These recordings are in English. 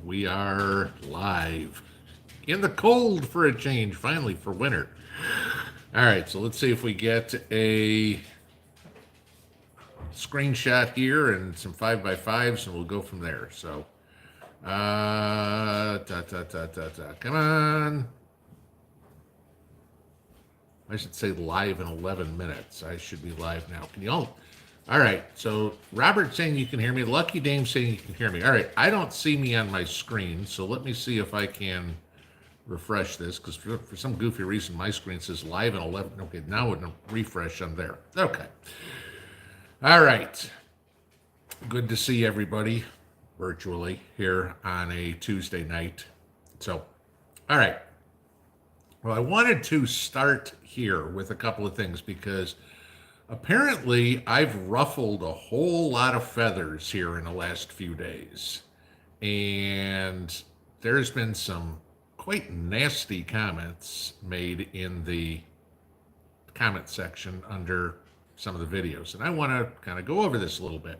we are live in the cold for a change, finally, for winter. All right, so let's see if we get a screenshot here and some 5x5s, and we'll go from there. So, come on. I should say live in 11 minutes. I should be live now. Can you all right, so Robert saying you can hear me. Lucky Dame saying you can hear me. All right, I don't see me on my screen, so let me see if I can refresh this, because for some goofy reason, my screen says live in 11. Okay, now with a refresh, I'm there. Okay. All right. Good to see everybody virtually here on a Tuesday night. So, all right. Well, I wanted to start here with a couple of things because apparently I've ruffled a whole lot of feathers here in the last few days. And there's been some quite nasty comments made in the comment section under some of the videos. And I want to kind of go over this a little bit.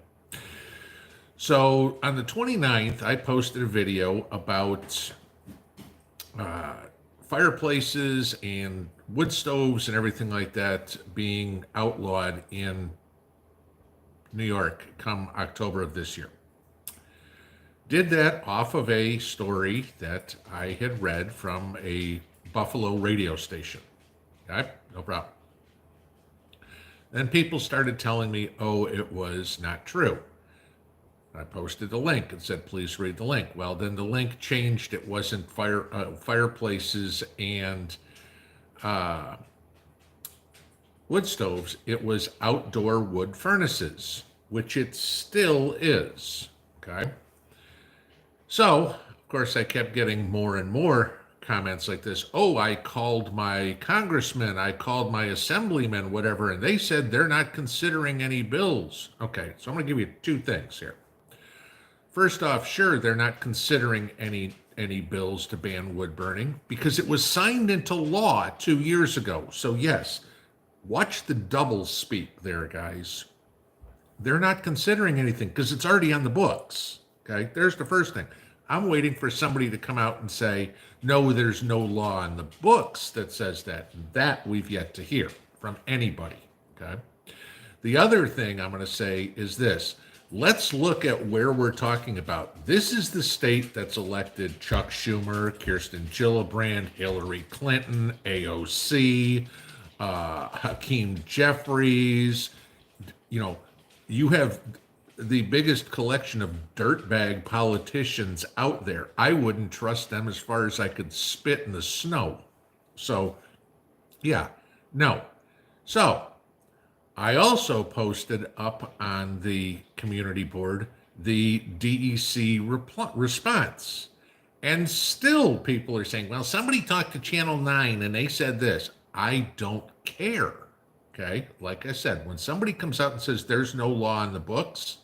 So on the 29th, I posted a video about fireplaces and wood stoves and everything like that being outlawed in New York come October of this year. Did that off of a story that I had read from a Buffalo radio station. Okay, no problem. Then people started telling me, oh, it was not true. I posted the link and said, please read the link. Well, then the link changed. It wasn't fireplaces and wood stoves. It was outdoor wood furnaces, which it still is. Okay. So, of course, I kept getting more and more comments like this. Oh, I called my congressman, I called my assemblyman, whatever, and they said they're not considering any bills. Okay, so I'm going to give you two things here. First off, sure, they're not considering any bills to ban wood burning because it was signed into law 2 years ago. So yes, watch the double speak there, guys. They're not considering anything because it's already on the books. Okay, there's the first thing. I'm waiting for somebody to come out and say, no, there's no law in the books that says that. That we've yet to hear from anybody. Okay. The other thing I'm going to say is this. Let's look at where we're talking about. This is the state that's elected Chuck Schumer, Kirsten Gillibrand, Hillary Clinton, AOC, Hakeem Jeffries. You know, you have the biggest collection of dirtbag politicians out there. I wouldn't trust them as far as I could spit in the snow. So, yeah, no. So, I also posted up on the community board the DEC response. And still people are saying, well, somebody talked to Channel 9 and they said this. I don't care. Okay? Like I said, when somebody comes out and says there's no law in the books,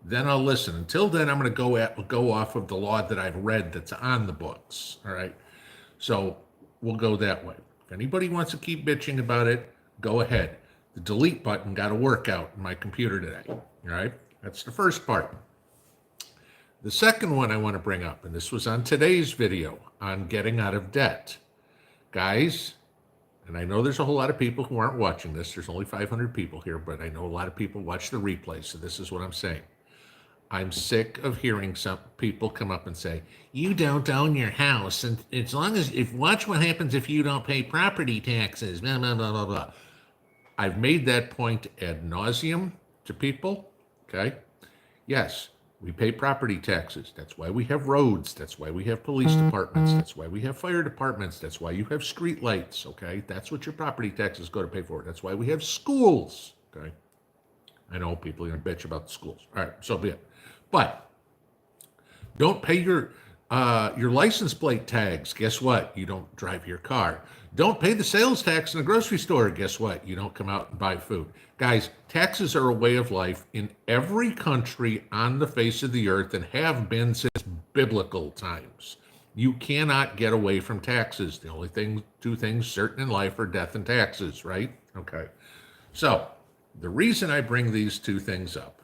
then I'll listen. Until then, I'm going to go off of the law that I've read that's on the books. All right? So we'll go that way. If anybody wants to keep bitching about it, go ahead. The delete button got to work out in my computer today. All right? That's the first part. The second one I want to bring up, and this was on today's video on getting out of debt. Guys, and I know there's a whole lot of people who aren't watching this. There's only 500 people here, but I know a lot of people watch the replay, so this is what I'm saying. I'm sick of hearing some people come up and say, you don't own your house, and as long as, watch what happens if you don't pay property taxes, blah, blah, blah, blah, blah. I've made that point ad nauseum to people, okay? Yes, we pay property taxes. That's why we have roads. That's why we have police departments. That's why we have fire departments. That's why you have street lights, okay? That's what your property taxes go to pay for. That's why we have schools, okay? I know people are going to bitch about the schools. All right, so be it. But don't pay your license plate tags. Guess what? You don't drive your car. Don't pay the sales tax in the grocery store. Guess what? You don't come out and buy food. Guys, taxes are a way of life in every country on the face of the earth and have been since biblical times. You cannot get away from taxes. The only two things certain in life are death and taxes, right? Okay. So the reason I bring these two things up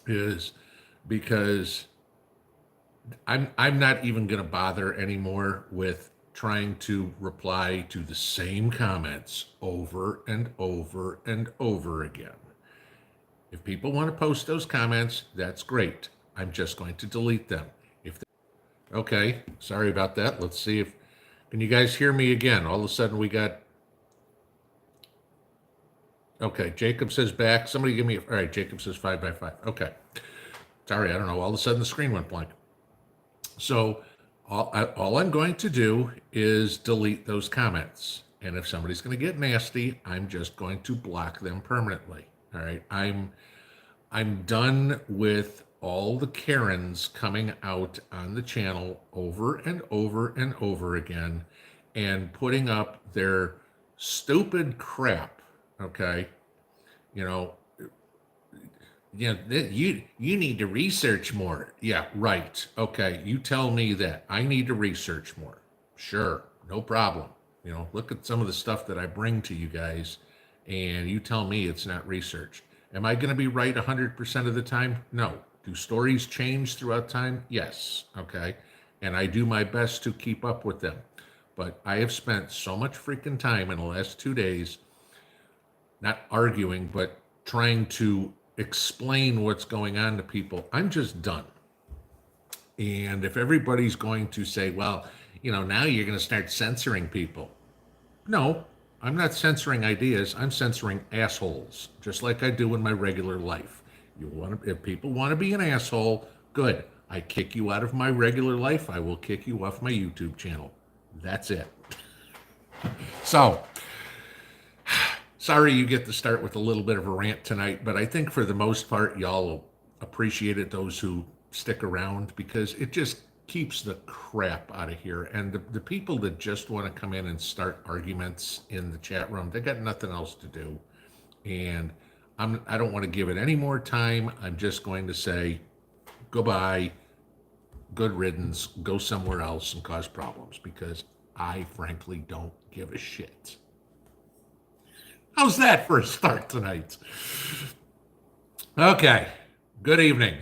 is because I'm not even going to bother anymore with trying to reply to the same comments over and over and over again. If people want to post those comments, that's great. I'm just going to delete them. If they, okay, sorry about that. Let's see if can you guys hear me again? All of a sudden we got okay. Jacob says back. Somebody give me all right. Jacob says 5x5. Okay. Sorry, I don't know. All of a sudden the screen went blank. So all I'm going to do is delete those comments. And if somebody's going to get nasty, I'm just going to block them permanently. All right. I'm done with all the Karens coming out on the channel over and over and over again and putting up their stupid crap. Okay. You know, you need to research more. Yeah, right. Okay, you tell me that. I need to research more. Sure, no problem. Look at some of the stuff that I bring to you guys, and you tell me it's not researched. Am I going to be right 100% of the time? No. Do stories change throughout time? Yes. Okay. And I do my best to keep up with them. But I have spent so much freaking time in the last 2 days, not arguing, but trying to explain what's going on to people. I'm just done. And if everybody's going to say, well, now you're going to start censoring people. No, I'm not censoring ideas. I'm censoring assholes, just like I do in my regular life. If people want to be an asshole, good. I kick you out of my regular life. I will kick you off my YouTube channel. That's it. So, sorry you get to start with a little bit of a rant tonight, but I think for the most part, y'all will appreciate it, those who stick around, because it just keeps the crap out of here. And the people that just want to come in and start arguments in the chat room, they got nothing else to do. And I don't want to give it any more time. I'm just going to say goodbye, good riddance, go somewhere else and cause problems, because I frankly don't give a shit. How's that for a start tonight? Okay, good evening.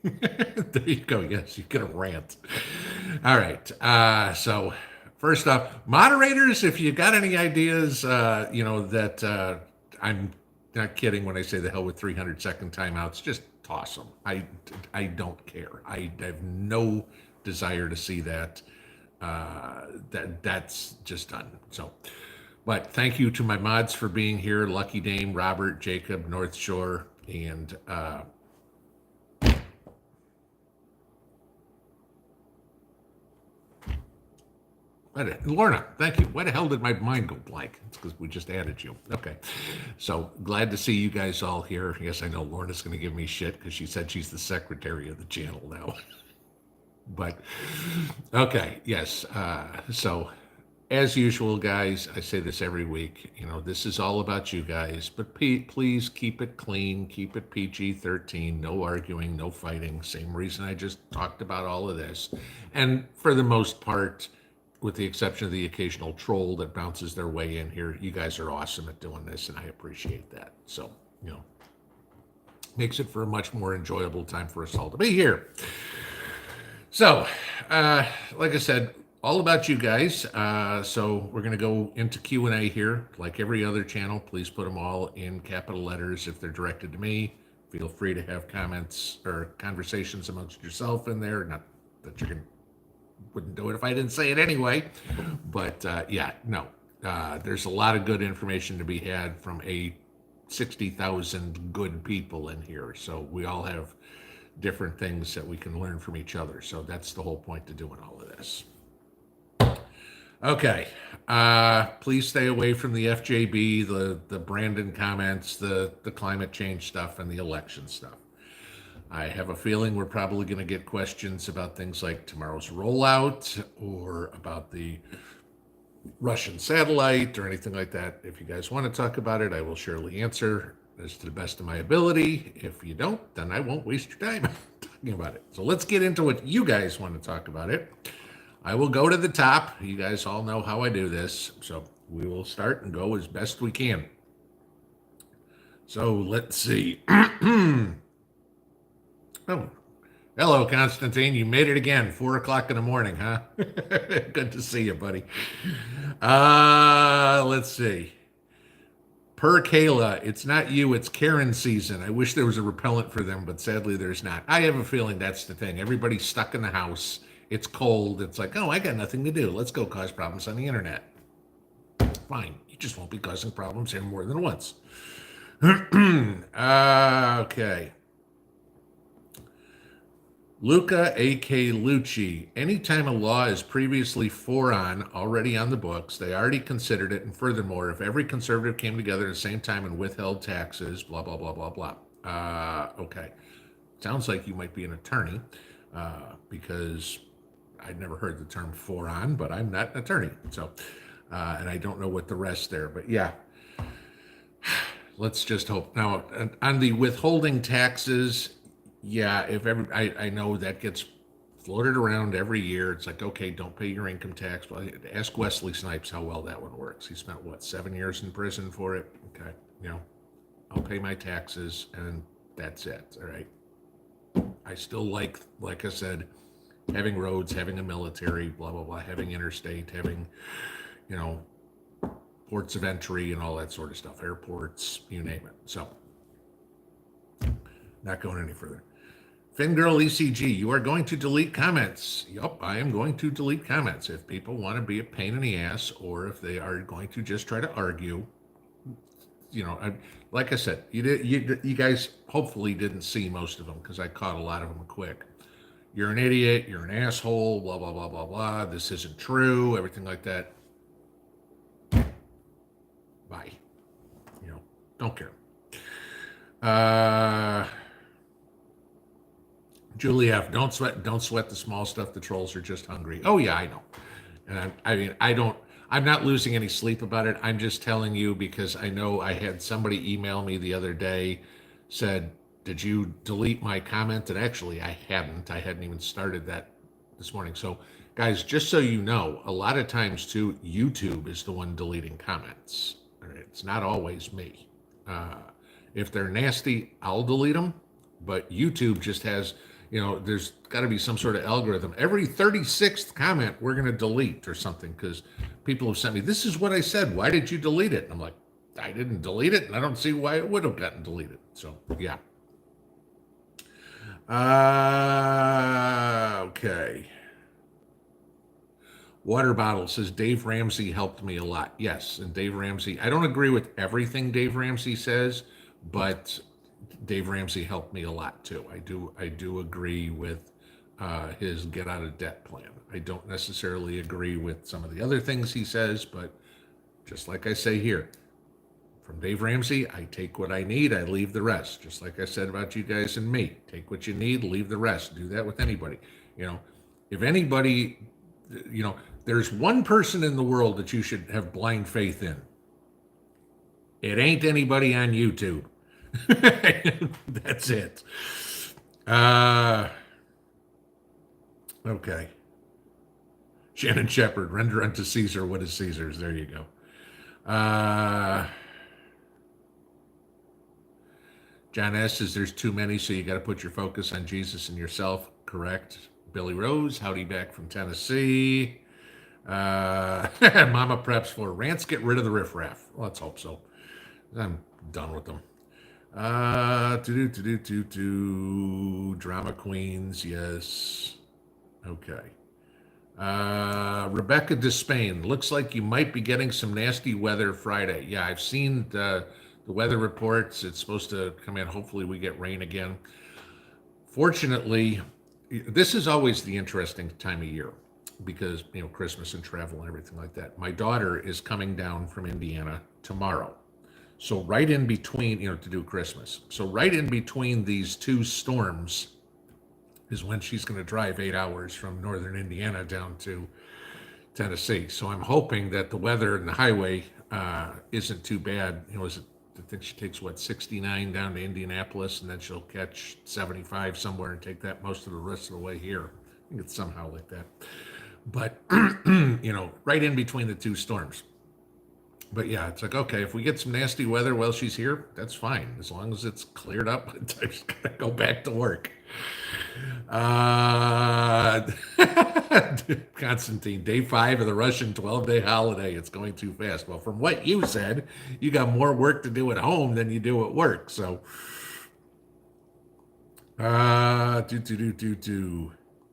There you go. Yes, you get a rant. All right. So first off, moderators, if you got any ideas, that I'm not kidding when I say the hell with 300-second timeouts, just toss them. I don't care. I have no desire to see that. That's just done. So, but thank you to my mods for being here. Lucky Dame, Robert, Jacob, North Shore, and Lorna, thank you. Why the hell did my mind go blank? It's because we just added you. Okay. So glad to see you guys all here. Yes, I know Lorna's going to give me shit because she said she's the secretary of the channel now. But, okay, yes. So, as usual, guys, I say this every week. This is all about you guys. But please keep it clean. Keep it PG-13. No arguing, no fighting. Same reason I just talked about all of this. And for the most part, with the exception of the occasional troll that bounces their way in here, you guys are awesome at doing this, and I appreciate that. So, makes it for a much more enjoyable time for us all to be here. So, like I said, all about you guys. So we're going to go into Q&A here. Like every other channel, please put them all in capital letters if they're directed to me. Feel free to have comments or conversations amongst yourself in there. Not that you wouldn't do it if I didn't say it anyway. But there's a lot of good information to be had from 60,000 good people in here. So we all have different things that we can learn from each other. So that's the whole point to doing all of this. Okay. Please stay away from the FJB, the Brandon comments, the climate change stuff, and the election stuff. I have a feeling we're probably going to get questions about things like tomorrow's rollout or about the Russian satellite or anything like that. If you guys want to talk about it, I will surely answer as to the best of my ability. If you don't, then I won't waste your time talking about it. So let's get into what you guys want to talk about it. I will go to the top. You guys all know how I do this. So we will start and go as best we can. So let's see. Oh, Hello, Constantine. You made it again. 4 o'clock in the morning, huh? Good to see you, buddy. Let's see. Per Kayla, it's not you, it's Karen season. I wish there was a repellent for them, but sadly there's not. I have a feeling that's the thing. Everybody's stuck in the house. It's cold. It's like, oh, I got nothing to do. Let's go cause problems on the internet. Fine. You just won't be causing problems here more than once. Okay. Luca A.K. Lucci. Anytime a law is previously foreign, already on the books, they already considered it. And furthermore, if every conservative came together at the same time and withheld taxes, blah, blah, blah, blah, blah. Okay. Sounds like you might be an attorney because I'd never heard the term foreign, but I'm not an attorney. So, and I don't know what the rest there, but yeah. Let's just hope. Now, on the withholding taxes, yeah, if every I know that gets floated around every year. It's like, okay, don't pay your income tax. Well, ask Wesley Snipes how well that one works. He spent what, 7 years in prison for it? Okay, I'll pay my taxes and that's it. All right. I still like I said, having roads, having a military, blah blah blah, having interstate, having, you know, ports of entry and all that sort of stuff, airports, you name it. So, not going any further. Fingirl ECG, you are going to delete comments. Yup, I am going to delete comments. If people want to be a pain in the ass or if they are going to just try to argue, like I said, you guys hopefully didn't see most of them because I caught a lot of them quick. You're an idiot. You're an asshole. Blah, blah, blah, blah, blah. This isn't true. Everything like that. Bye. Don't care. Julie F. Don't sweat the small stuff. The trolls are just hungry. Oh yeah, I know. And I'm not losing any sleep about it. I'm just telling you because I know I had somebody email me the other day, said, did you delete my comment? And actually I hadn't even started that this morning. So guys, just so you know, a lot of times too, YouTube is the one deleting comments. All right, it's not always me. If they're nasty, I'll delete them. But YouTube just has, there's got to be some sort of algorithm. Every 36th comment, we're going to delete or something because people have sent me, this is what I said. Why did you delete it? And I'm like, I didn't delete it, and I don't see why it would have gotten deleted. So, yeah. Okay. Water bottle says Dave Ramsey helped me a lot. Yes, and Dave Ramsey, I don't agree with everything Dave Ramsey says, but Dave Ramsey helped me a lot too. I do agree with his get out of debt plan. I don't necessarily agree with some of the other things he says, but just like I say here, from Dave Ramsey, I take what I need, I leave the rest. Just like I said about you guys and me. Take what you need, leave the rest. Do that with anybody. If anybody, there's one person in the world that you should have blind faith in. It ain't anybody on YouTube. That's it. Okay. Shannon Shepard, render unto Caesar what is Caesar's. There you go. John S. says there's too many, so you got to put your focus on Jesus and yourself. Correct. Billy Rose, howdy back from Tennessee. Mama preps for rants. Get rid of the riffraff. Let's hope so. I'm done with them. Drama queens, yes. Okay. Rebecca Despain, looks like you might be getting some nasty weather Friday. Yeah, I've seen the weather reports. It's supposed to come in. Hopefully we get rain again. Fortunately, this is always the interesting time of year because, Christmas and travel and everything like that. My daughter is coming down from Indiana tomorrow. So right in between, to do Christmas. So right in between these two storms is when she's going to drive 8 hours from northern Indiana down to Tennessee. So I'm hoping that the weather and the highway isn't too bad. I think she takes 69 down to Indianapolis, and then she'll catch 75 somewhere and take that most of the rest of the way here. I think it's somehow like that. But right in between the two storms. But yeah, it's like, okay, if we get some nasty weather while she's here, that's fine. As long as it's cleared up, I just gotta go back to work. Uh, Constantine, day 5 of the Russian 12-day holiday. It's going too fast. Well, from what you said, you got more work to do at home than you do at work. So,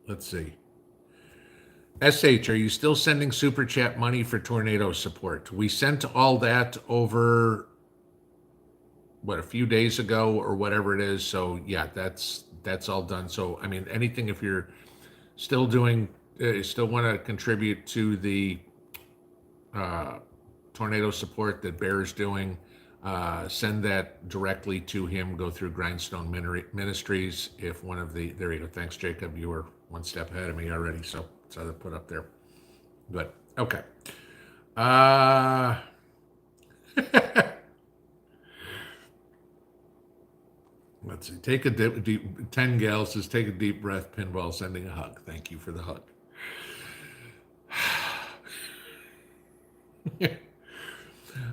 let's see. SH, are you still sending super chat money for tornado support? We sent all that over, what, a few days ago or whatever it is. So yeah, that's all done. So I mean, anything, if you're still doing, still want to contribute to the uh, tornado support that Bear's doing, send that directly to him. Go through Grindstone Ministries. If one of the, there you go. Thanks, Jacob. You were one step ahead of me already. So it's other put up there. Good. Okay. Let's see. Take a deep 10 gals says, take a deep breath, Pinball, sending a hug. Thank you for the hug.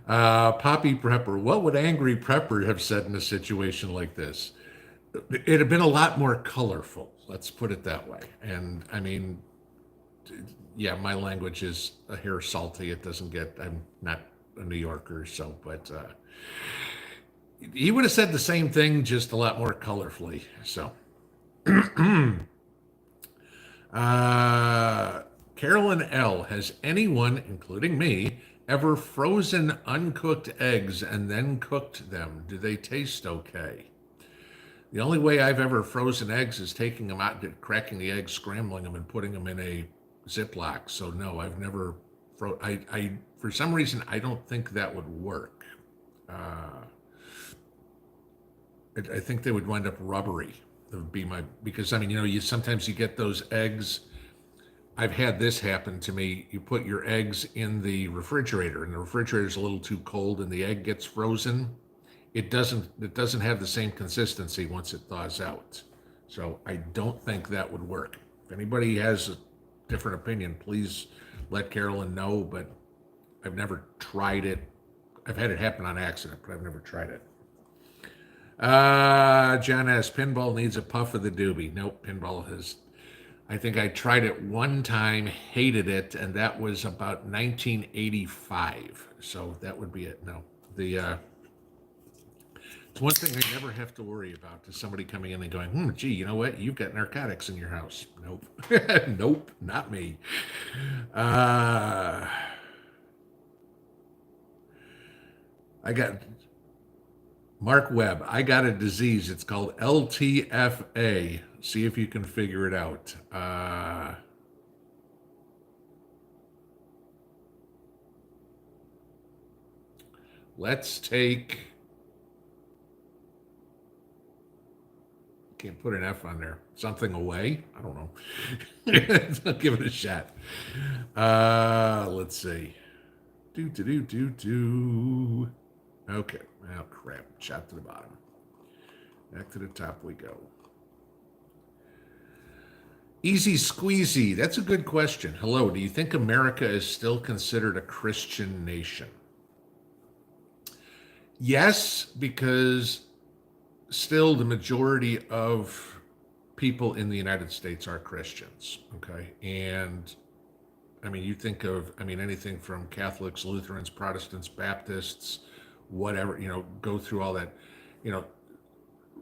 Poppy Prepper, what would Angry Prepper have said in a situation like this? It'd have been a lot more colorful. Let's put it that way. And I mean, yeah, my language is a hair salty. It doesn't get, I'm not a New Yorker, so, but he would have said the same thing, just a lot more colorfully. So, Carolyn L, has anyone, including me, ever frozen uncooked eggs and then cooked them? Do they taste okay? The only way I've ever frozen eggs is taking them out, cracking the eggs, scrambling them, and putting them in a Ziploc. So no, I've never I for some reason I don't think that would work. I think they would wind up rubbery. That would be my, because I mean, you know, you sometimes you get those eggs. I've had this happen to me. You put your eggs in the refrigerator, and the refrigerator is a little too cold, and the egg gets frozen. It doesn't have the same consistency once it thaws out. So I don't think that would work. If anybody has a different opinion, please let Carolyn know. But I've never tried it. I've had it happen on accident, but I've never tried it. John S. Pinball needs a puff of the doobie. Nope, Pinball has. I think I tried it one time, hated it, and that was about 1985. So that would be it. No, it's one thing I never have to worry about is somebody coming in and going, gee, you know what? You've got narcotics in your house. Nope, nope, not me. I got. Mark Webb, I got a disease. It's called LTFA. See if you can figure it out. Let's take, can't put an F on there. Something away? I don't know. I'll give it a shot. Let's see. Okay. Oh, crap. Shot to the bottom. Back to the top we go. Easy squeezy. That's a good question. Hello. Do you think America is still considered a Christian nation? Yes, because still the majority of people in the United States are Christians. Okay. And I mean, you think of, I mean, anything from Catholics, Lutherans, Protestants, Baptists, whatever, you know, go through all that, you know,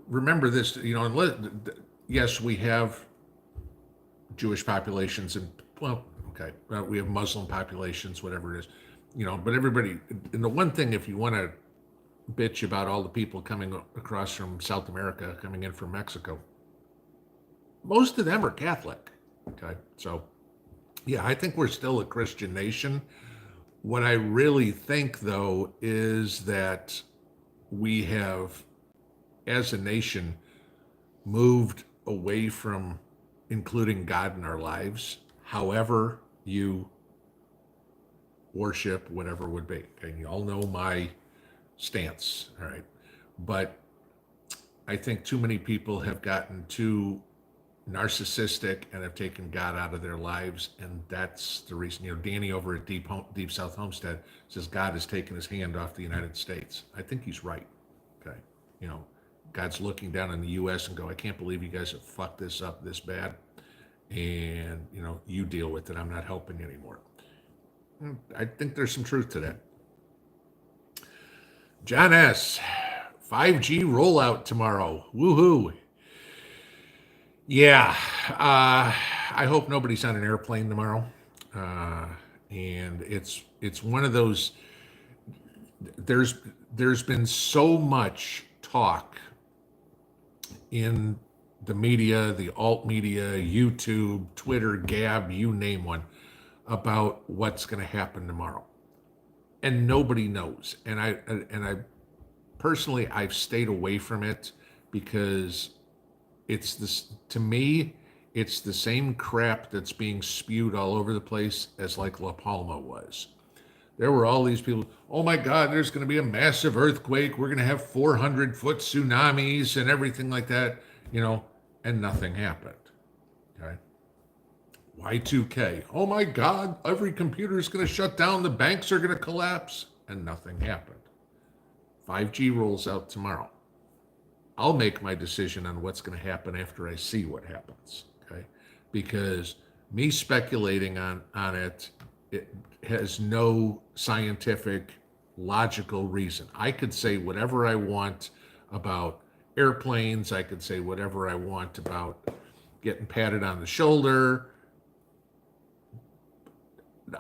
remember this, you know, yes, we have Jewish populations and, well, okay, we have Muslim populations, whatever it is, you know, but everybody, and the one thing, if you want to bitch about all the people coming across from South America, coming in from Mexico, most of them are Catholic, okay, so, yeah, I think we're still a Christian nation. What I really think, though, is that we have, as a nation, moved away from including God in our lives, however you worship, whatever would be. And you all know my stance, all right? But I think too many people have gotten too narcissistic and have taken God out of their lives, and that's the reason. Danny over at Deep South Homestead says God has taken his hand off the United States. I think he's right. Okay, you know, God's looking down on the U.S. and go, I can't believe you guys have fucked this up this bad, and you deal with it. I'm not helping you anymore. I think there's some truth to that. John S. 5G rollout tomorrow. Woohoo! Yeah, I hope nobody's on an airplane tomorrow. And it's one of those. There's been so much talk in the media, the alt media, YouTube, Twitter, Gab, you name one, about what's going to happen tomorrow, and nobody knows. And I personally, I've stayed away from it because it's this, to me, it's the same crap that's being spewed all over the place as like La Palma was. There were all these people, oh my God, there's going to be a massive earthquake. We're going to have 400-foot tsunamis and everything like that, and nothing happened. Okay. Y2K, oh my God, every computer is going to shut down. The banks are going to collapse, and nothing happened. 5G rolls out tomorrow. I'll make my decision on what's going to happen after I see what happens, okay? Because me speculating on it has no scientific, logical reason. I could say whatever I want about airplanes. I could say whatever I want about getting patted on the shoulder.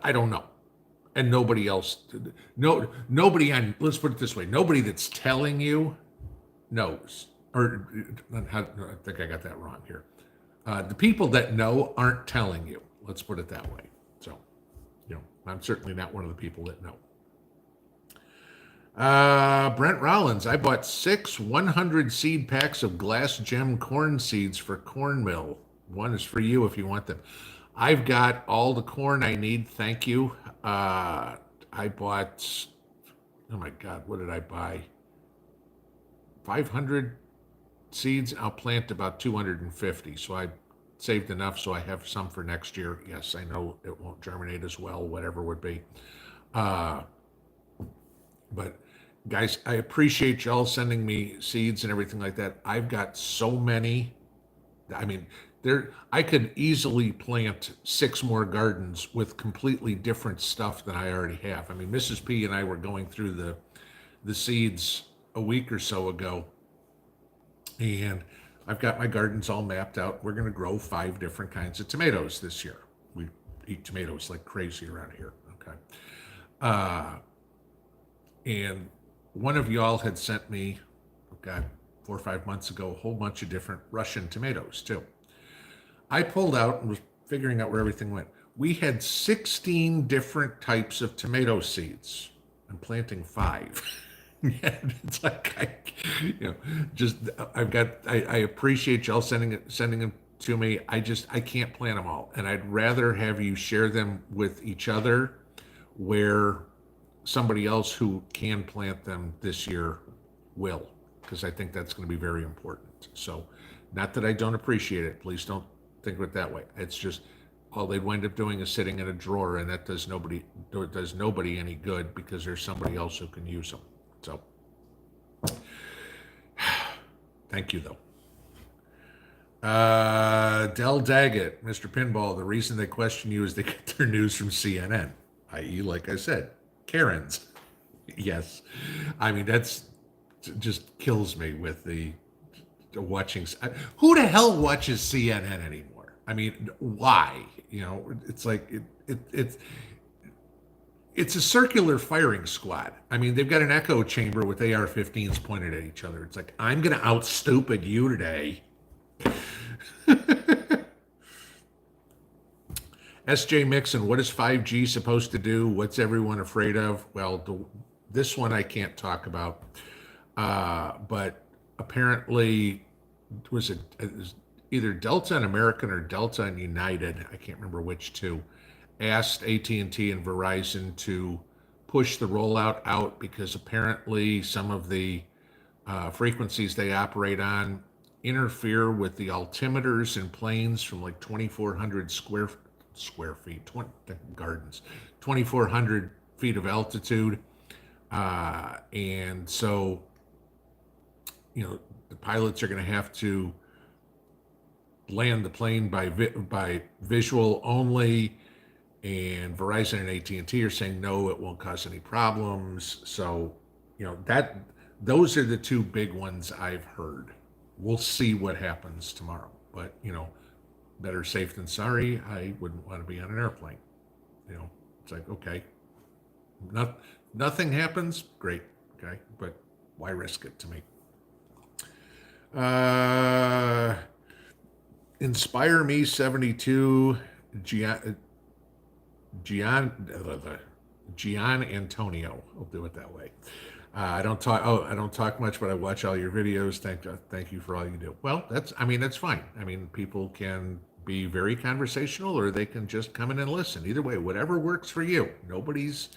I don't know. And nobody else, nobody on, let's put it this way, nobody that's telling you knows. Or I think I got that wrong here. The people that know aren't telling you. Let's put it that way. So, I'm certainly not one of the people that know. Brent Rollins, I bought 6 100 seed packs of glass gem corn seeds for corn mill. One is for you if you want them. I've got all the corn I need. Thank you. I bought, oh my God, what did I buy? 500 seeds. I'll plant about 250. So I saved enough so I have some for next year. Yes, I know it won't germinate as well, whatever would be. But guys, I appreciate y'all sending me seeds and everything like that. I've got so many. I mean, I could easily plant 6 more gardens with completely different stuff than I already have. I mean, Mrs. P and I were going through the seeds a week or so ago, and I've got my gardens all mapped out. We're going to grow 5 different kinds of tomatoes this year. We eat tomatoes like crazy around here. Okay. And one of y'all had sent me, oh God, 4 or 5 months ago, a whole bunch of different Russian tomatoes too. I pulled out and was figuring out where everything went. We had 16 different types of tomato seeds. I'm planting 5. It's like, I appreciate y'all sending them to me. I can't plant them all. And I'd rather have you share them with each other where somebody else who can plant them this year will, because I think that's going to be very important. So, not that I don't appreciate it. Please don't think of it that way. It's just all they'd wind up doing is sitting in a drawer, and that does nobody any good because there's somebody else who can use them. So, thank you though. Del Daggett, Mr. Pinball, the reason they question you is they get their news from CNN, i.e., like I said, Karens. Yes. I mean, that's just kills me with the watching. Who the hell watches CNN anymore? I mean, why? It's like it's a circular firing squad. I mean, they've got an echo chamber with AR-15s pointed at each other. It's like, I'm going to out-stupid you today. SJ Mixon, what is 5G supposed to do? What's everyone afraid of? Well, this one I can't talk about. But apparently, it was either Delta and American or Delta and United, I can't remember which two, asked AT&T and Verizon to push the rollout out because apparently some of the frequencies they operate on interfere with the altimeters in planes from like 2,400 square feet, 20 gardens, 2,400 feet of altitude. And so, the pilots are going to have to land the plane by visual only, and Verizon and AT&T are saying no, it won't cause any problems. So, those are the two big ones I've heard. We'll see what happens tomorrow, but better safe than sorry. I wouldn't want to be on an airplane. It's like, okay, nothing happens, great, okay, but why risk it to me? Inspire Me 72, Gian Antonio. I'll do it that way. I don't talk much, but I watch all your videos. Thank you for all you do. Well, that's fine. People can be very conversational, or they can just come in and listen. Either way, whatever works for you. Nobody's,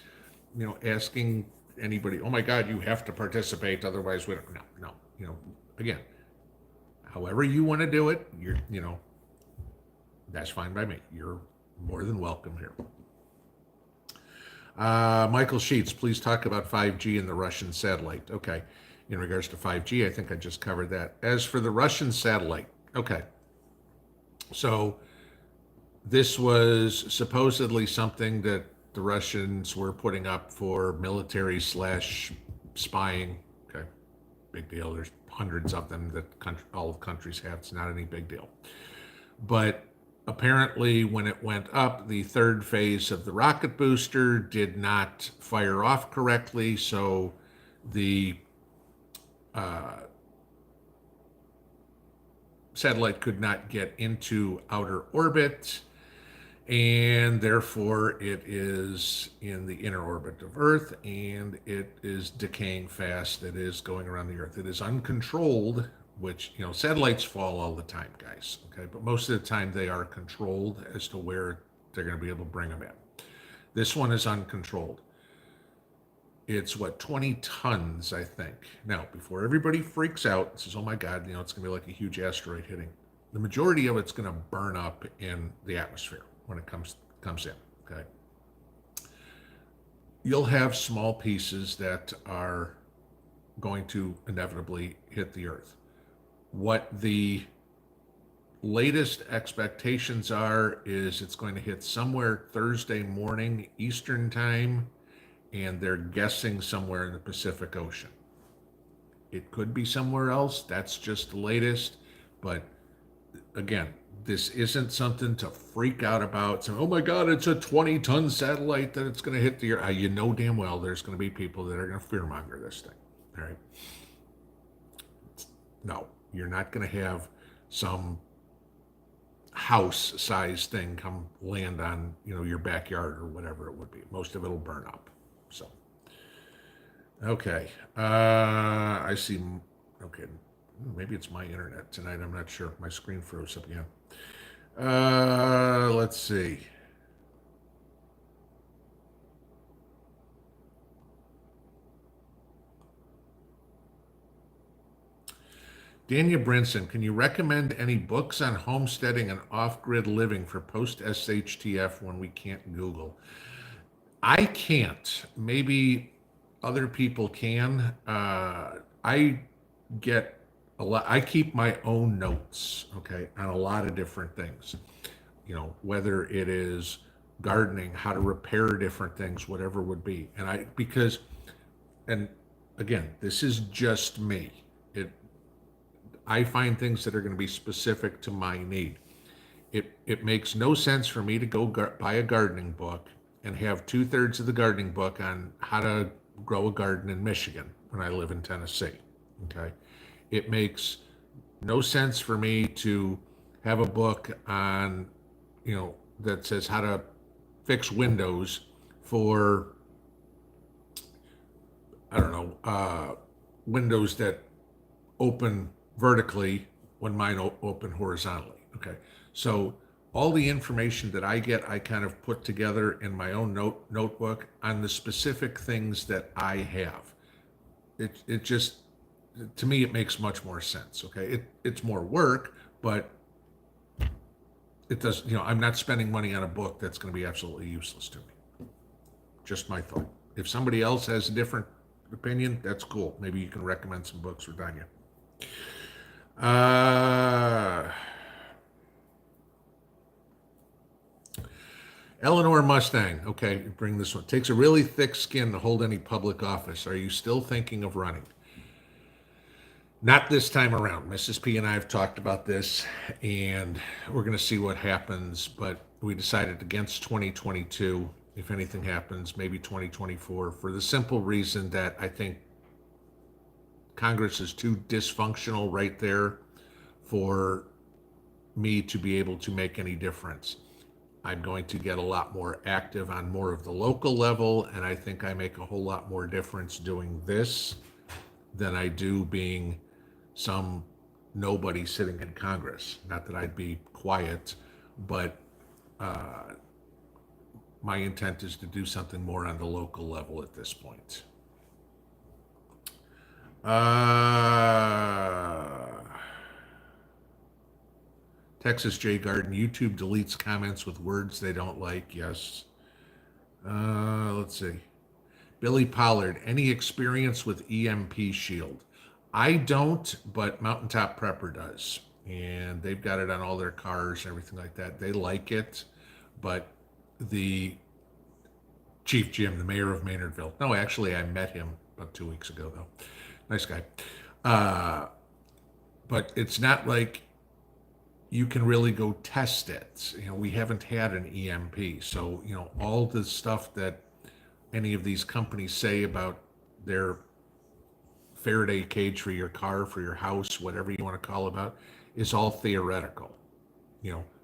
asking anybody, oh my God, you have to participate, otherwise we don't. No. Again, however you want to do it, that's fine by me. You're more than welcome here. Michael Sheets, please talk about 5G and the Russian satellite. Okay. In regards to 5G, I think I just covered that. As for the Russian satellite, okay. So this was supposedly something that the Russians were putting up for military / spying. Okay. Big deal. There's hundreds of them that all countries have. It's not any big deal. But apparently, when it went up, the third phase of the rocket booster did not fire off correctly, so the satellite could not get into outer orbit, and therefore it is in the inner orbit of Earth, and it is decaying fast. It is going around the Earth. It is uncontrolled, which, satellites fall all the time, guys, okay? But most of the time they are controlled as to where they're going to be able to bring them in. This one is uncontrolled. It's 20 tons, I think. Now, before everybody freaks out, says, oh my God, it's going to be like a huge asteroid hitting. The majority of it's going to burn up in the atmosphere when it comes in, okay? You'll have small pieces that are going to inevitably hit the Earth. What the latest expectations are is it's going to hit somewhere Thursday morning Eastern time, and they're guessing somewhere in the Pacific Ocean. It could be somewhere else. That's just the latest. But again, this isn't something to freak out about. So, oh my God, it's a 20-ton satellite that it's going to hit the Earth. You know damn well there's going to be people that are going to fearmonger this thing. All right. No, you're not going to have some house-sized thing come land on, your backyard or whatever it would be. Most of it will burn up. So, okay. I see. Okay. Maybe it's my internet tonight. I'm not sure. My screen froze up again. Let's see. Dania Brinson, can you recommend any books on homesteading and off-grid living for post-SHTF when we can't Google? I can't. Maybe other people can. I get a lot. I keep my own notes, okay, on a lot of different things. Whether it is gardening, how to repair different things, whatever it would be. And again, this is just me. I find things that are going to be specific to my need. It makes no sense for me to go buy a gardening book and have 2/3 of the gardening book on how to grow a garden in Michigan when I live in Tennessee. Okay. It makes no sense for me to have a book on, that says how to fix windows for, I don't know, windows that open vertically when mine open horizontally. Okay. So all the information that I get, I kind of put together in my own notebook on the specific things that I have. It just to me, it makes much more sense. Okay, it's more work, but it does. I'm not spending money on a book that's going to be absolutely useless to me. Just my thought. If somebody else has a different opinion, that's cool. Maybe you can recommend some books for Danya. Eleanor Mustang. Okay, bring this one. Takes a really thick skin to hold any public office. Are you still thinking of running? Not this time around. Mrs. P and I have talked about this, and we're going to see what happens. But we decided against 2022. If anything happens, maybe 2024, for the simple reason that I think Congress is too dysfunctional right there for me to be able to make any difference. I'm going to get a lot more active on more of the local level, and I think I make a whole lot more difference doing this than I do being some nobody sitting in Congress. Not that I'd be quiet, but my intent is to do something more on the local level at this point. Texas J Garden, YouTube deletes comments with words they don't like. Yes. Let's see. Billy Pollard, any experience with EMP shield? I don't, but Mountaintop Prepper does. And they've got it on all their cars and everything like that. They like it, but the Chief Jim, the mayor of Maynardville. No, actually, I met him about 2 weeks ago, though. Nice guy. But it's not like you can really go test it. We haven't had an EMP. So, all the stuff that any of these companies say about their Faraday cage for your car, for your house, whatever you want to call it about, is all theoretical.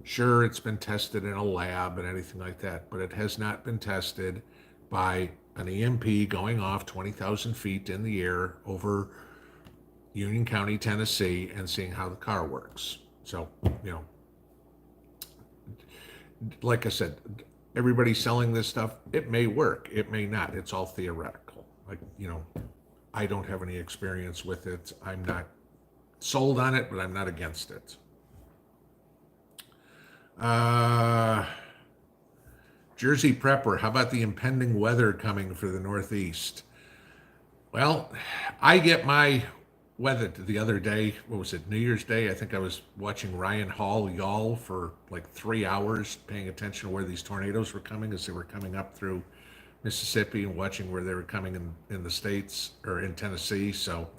Sure, it's been tested in a lab and anything like that, but it has not been tested by an EMP going off 20,000 feet in the air over Union County, Tennessee, and seeing how the car works. So, like I said, everybody's selling this stuff. It may work, it may not. It's all theoretical. I don't have any experience with it. I'm not sold on it, but I'm not against it. Jersey Prepper, how about the impending weather coming for the Northeast? Well, I get my weather the other day. What was it, New Year's Day? I think I was watching Ryan Hall yawl for like 3 hours, paying attention to where these tornadoes were coming as they were coming up through Mississippi and watching where they were coming in the States or in Tennessee. So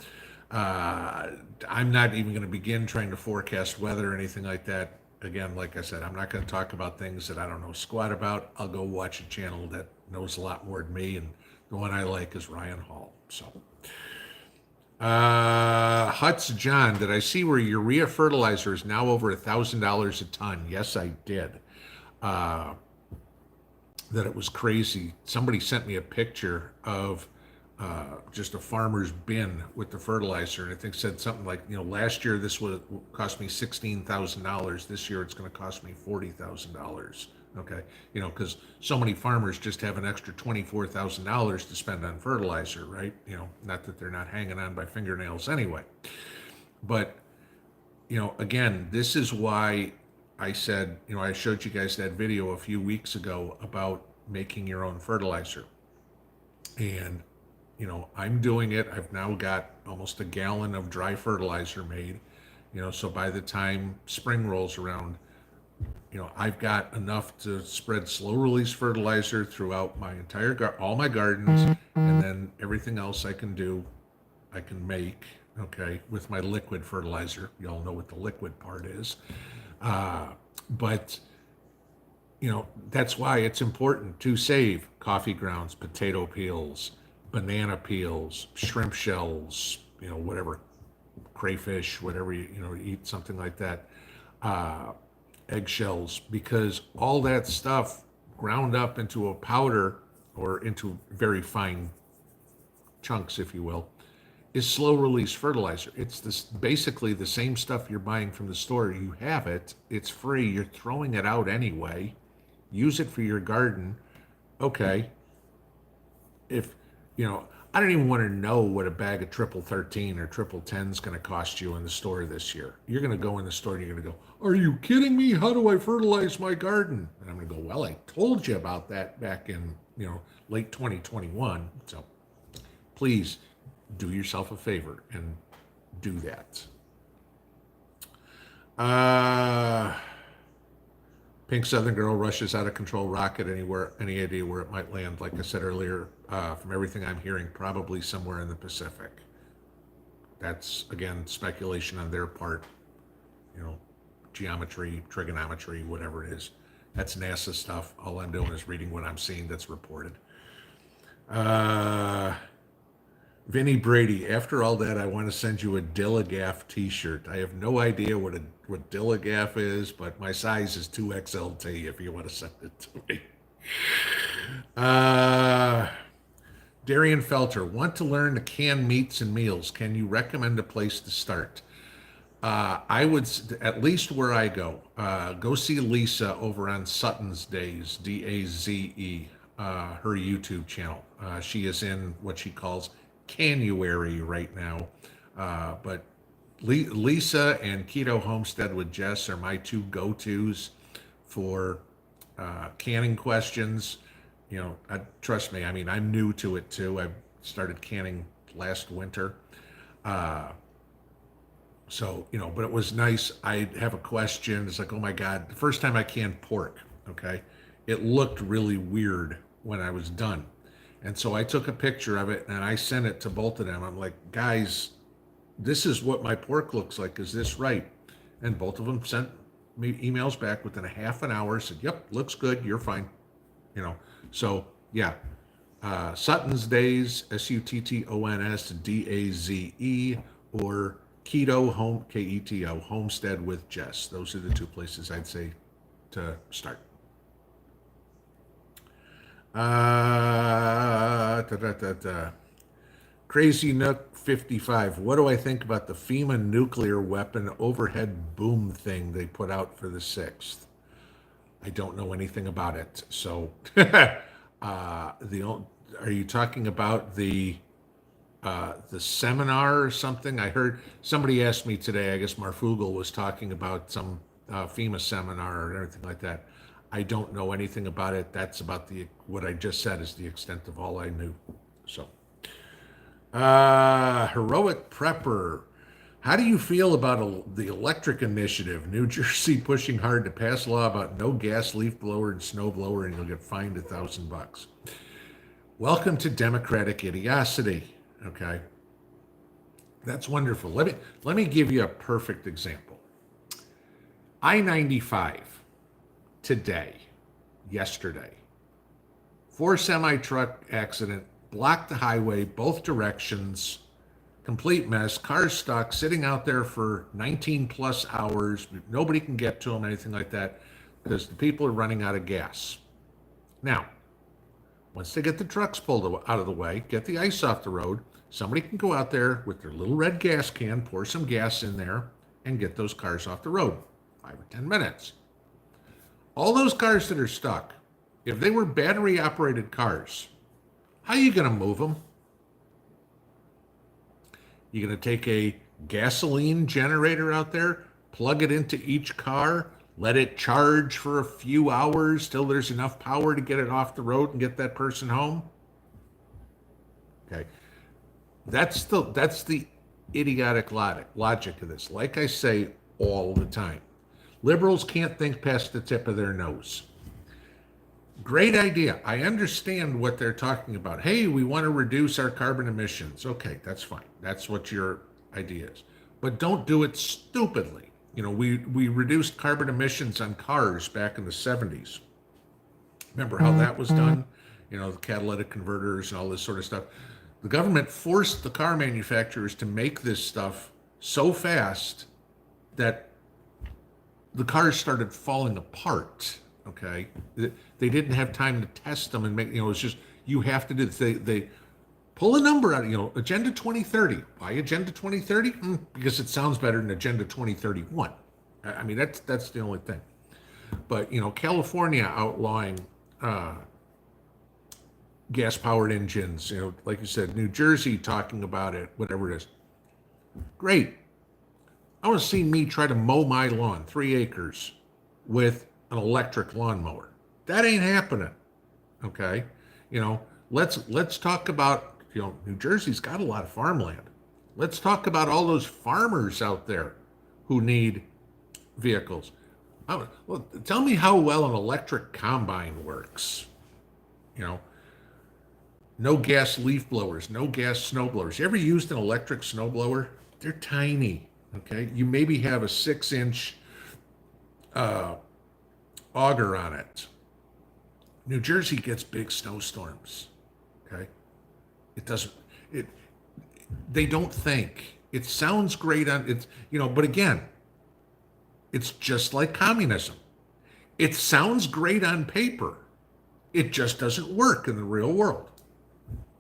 I'm not even going to begin trying to forecast weather or anything like that. Again, like I said, I'm not going to talk about things that I don't know squat about. I'll go watch a channel that knows a lot more than me, and the one I like is Ryan Hall. So, Huts John, did I see where urea fertilizer is now over $1,000 a ton? Yes, I did. That it was crazy. Somebody sent me a picture of just a farmer's bin with the fertilizer, and I think said something like, last year this would cost me $16,000. This year it's going to cost me $40,000. Okay, because so many farmers just have an extra $24,000 to spend on fertilizer, right? Not that they're not hanging on by fingernails anyway. But again, this is why I said, I showed you guys that video a few weeks ago about making your own fertilizer, and I'm doing it. I've now got almost a gallon of dry fertilizer made, so by the time spring rolls around, I've got enough to spread slow release fertilizer throughout my entire all my gardens, and then everything else I can do, I can make, okay, with my liquid fertilizer. You all know what the liquid part is. But that's why it's important to save coffee grounds, potato peels, banana peels, shrimp shells, whatever, crayfish, whatever you eat, something like that, eggshells, because all that stuff ground up into a powder or into very fine chunks, if you will, is slow release fertilizer. It's basically the same stuff you're buying from the store. You have it, it's free, you're throwing it out anyway. Use it for your garden. Okay. If I don't even want to know what a bag of triple 13 or triple 10 is going to cost you in the store this year. You're going to go in the store and you're going to go, are you kidding me? How do I fertilize my garden? And I'm going to go, well, I told you about that back in, late 2021. So please do yourself a favor and do that. Pink Southern Girl rushes out of control rocket anywhere. Any idea where it might land? Like I said earlier, from everything I'm hearing, probably somewhere in the Pacific. That's, again, speculation on their part. Geometry, trigonometry, whatever it is. That's NASA stuff. All I'm doing is reading what I'm seeing that's reported. Vinny Brady, after all that, I want to send you a Dilligaff t-shirt. I have no idea what Dilligaff is, but my size is 2XLT if you want to send it to me. Darian Felter, want to learn to can meats and meals. Can you recommend a place to start? I would, at least where I go see Lisa over on Sutton's Days, Daze, her YouTube channel. She is in what she calls Canuary right now, but Lisa and Keto Homestead with Jess are my two go-tos for canning questions. Trust me, I mean, I'm new to it too. I started canning last winter. So, but it was nice. I have a question. It's like, oh my God, the first time I canned pork, okay, it looked really weird when I was done. And so I took a picture of it and I sent it to both of them. I'm like, guys, this is what my pork looks like. Is this right? And both of them sent me emails back within a half an hour, said, yep, looks good. You're fine. So yeah, Sutton's Days, Sutton's Daze, or Keto Home, Keto Homestead with Jess. Those are the two places I'd say to start. Crazy Nook 55. What do I think about the FEMA nuclear weapon overhead boom thing they put out for the 6th? I don't know anything about it. So, are you talking about the seminar or something? I heard somebody asked me today. I guess Marfugel was talking about some FEMA seminar or anything like that. I don't know anything about it. That's about what I just said is the extent of all I knew. So, Heroic Prepper. How do you feel about the electric initiative? New Jersey pushing hard to pass a law about no gas leaf blower and snow blower, and you'll get fined $1,000. Welcome to democratic idiocity. Okay, that's wonderful. Let me give you a perfect example. I-95 yesterday, 4 semi-truck accident, blocked the highway, both directions, complete mess, cars stuck, sitting out there for 19 plus hours. Nobody can get to them, anything like that, because the people are running out of gas. Now, once they get the trucks pulled out of the way, get the ice off the road, somebody can go out there with their little red gas can, pour some gas in there, and get those cars off the road. 5 or 10 minutes. All those cars that are stuck, if they were battery-operated cars, how are you going to move them? You're going to take a gasoline generator out there, plug it into each car, let it charge for a few hours till there's enough power to get it off the road and get that person home? Okay. That's the idiotic logic of this. Like I say all the time, liberals can't think past the tip of their nose. Great idea. I understand what they're talking about. Hey, we want to reduce our carbon emissions. Okay, that's fine. That's what your idea is. But don't do it stupidly. We reduced carbon emissions on cars back in the 70s. Remember how that was done? The catalytic converters and all this sort of stuff. The government forced the car manufacturers to make this stuff so fast that the cars started falling apart. Okay, they didn't have time to test them and make. It's just you have to do this. They pull a number out. Agenda 2030. Why Agenda 2030? Because it sounds better than Agenda 2031. I mean that's the only thing. But California outlawing gas-powered engines, like you said, New Jersey talking about it, whatever it is. Great. I want to see me try to mow my lawn, 3 acres, with an electric lawnmower. That ain't happening. Okay, let's talk about New Jersey's got a lot of farmland. Let's talk about all those farmers out there who need vehicles. Well, tell me how well an electric combine works. You know, no gas leaf blowers, no gas snow blowers. You ever used an electric snow blower? They're tiny. Okay, you maybe have a 6-inch auger on it. New Jersey gets big snowstorms. Okay, it doesn't. It. They don't think. It sounds great on it's but again, it's just like communism. It sounds great on paper. It just doesn't work in the real world.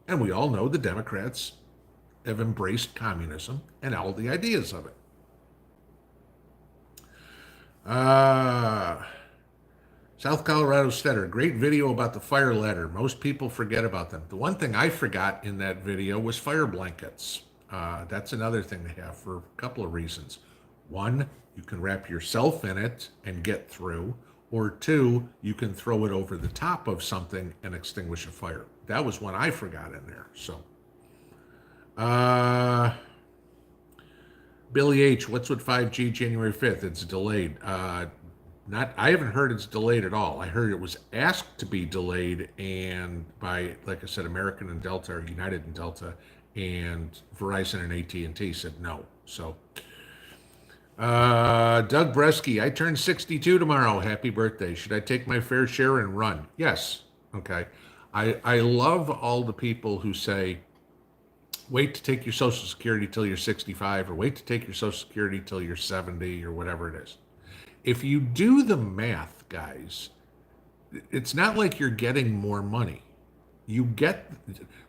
And we all know the Democrats have embraced communism and all the ideas of it. South Colorado Stetter, great video about the fire ladder. Most people forget about them. The one thing I forgot in that video was fire blankets. That's another thing they have for a couple of reasons. One, you can wrap yourself in it and get through. Or two, you can throw it over the top of something and extinguish a fire. That was one I forgot in there. So, Billy H., what's with 5G January 5th? It's delayed. I haven't heard it's delayed at all. I heard it was asked to be delayed, and by, like I said, American and Delta, or United and Delta, and Verizon and AT&T said no. So, Doug Bresky, I turn 62 tomorrow. Happy birthday. Should I take my fair share and run? Yes. Okay. I love all the people who say, wait to take your Social Security till you're 65, or wait to take your Social Security till you're 70, or whatever it is. If you do the math, guys, it's not like you're getting more money. You get,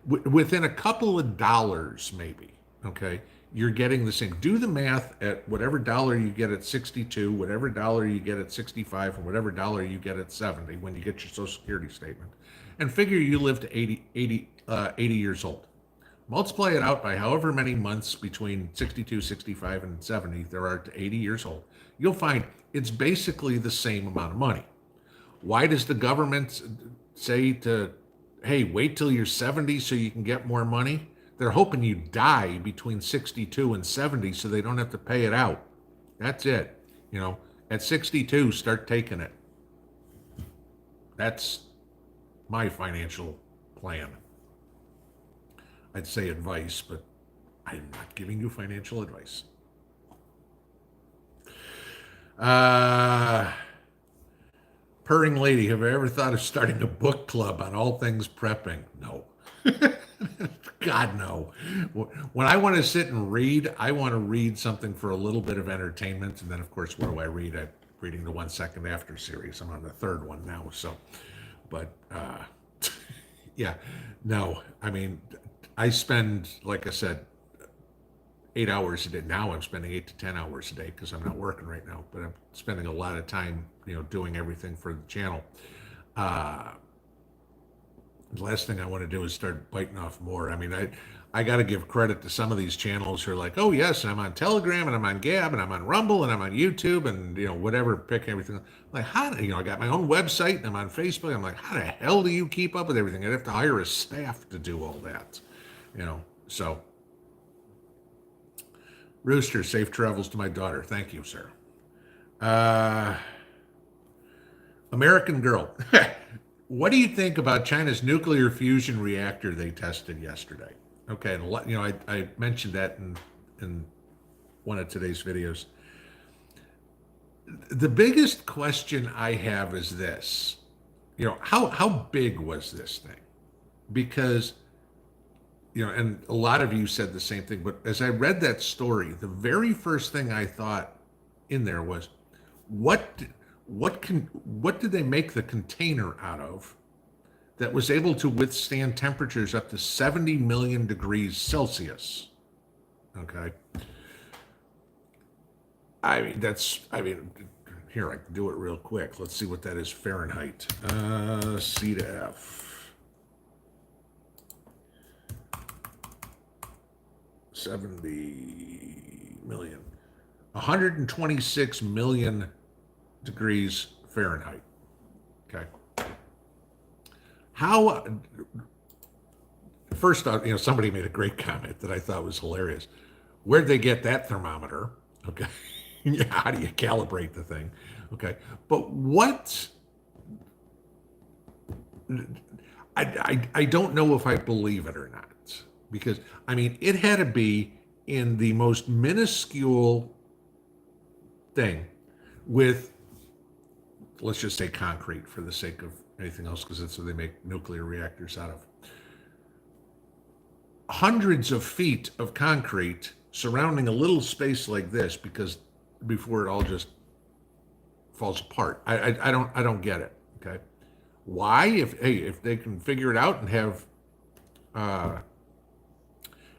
within a couple of dollars, maybe, okay, you're getting the same. Do the math at whatever dollar you get at 62, whatever dollar you get at 65, and whatever dollar you get at 70 when you get your Social Security statement, and figure you live to 80 years old. Multiply it out by however many months between 62, 65, and 70 there are to 80 years old. You'll find it's basically the same amount of money. Why does the government say to, hey, wait till you're 70 so you can get more money? They're hoping you die between 62 and 70 so they don't have to pay it out. That's it. At 62, start taking it. That's my financial plan. I'd say advice, but I'm not giving you financial advice. Purring Lady, have I ever thought of starting a book club on all things prepping? No. God, no. When I want to sit and read, I want to read something for a little bit of entertainment. And then, of course, what do I read? I'm reading the 1 Second After series. I'm on the third one now. So, but yeah, no. I mean, I spend, like I said, 8 hours a day. Now I'm spending 8 to 10 hours a day because I'm not working right now, but I'm spending a lot of time, doing everything for the channel. The last thing I want to do is start biting off more. I mean, I got to give credit to some of these channels who are like, oh yes, and I'm on Telegram and I'm on Gab and I'm on Rumble and I'm on YouTube and whatever, pick everything. Like, how do I got my own website and I'm on Facebook. I'm like, how the hell do you keep up with everything? I'd have to hire a staff to do all that, so. Rooster, safe travels to my daughter. Thank you, sir. American Girl. What do you think about China's nuclear fusion reactor they tested yesterday? Okay, and I mentioned that in one of today's videos. The biggest question I have is this. How big was this thing? Because and a lot of you said the same thing, but as I read that story, the very first thing I thought in there was, what did they make the container out of that was able to withstand temperatures up to 70 million degrees Celsius? Okay. Here, I can do it real quick. Let's see what that is Fahrenheit. C to F. 70 million. 126 million degrees Fahrenheit. Okay. How, first off, somebody made a great comment that I thought was hilarious. Where'd they get that thermometer? Okay. Yeah, how do you calibrate the thing? Okay. But what, I don't know if I believe it or not. Because, I mean, it had to be in the most minuscule thing with, let's just say concrete for the sake of anything else, because that's what they make nuclear reactors out of. Hundreds of feet of concrete surrounding a little space like this, because before it all just falls apart. I don't get it. Okay, why? If they can figure it out and have uh,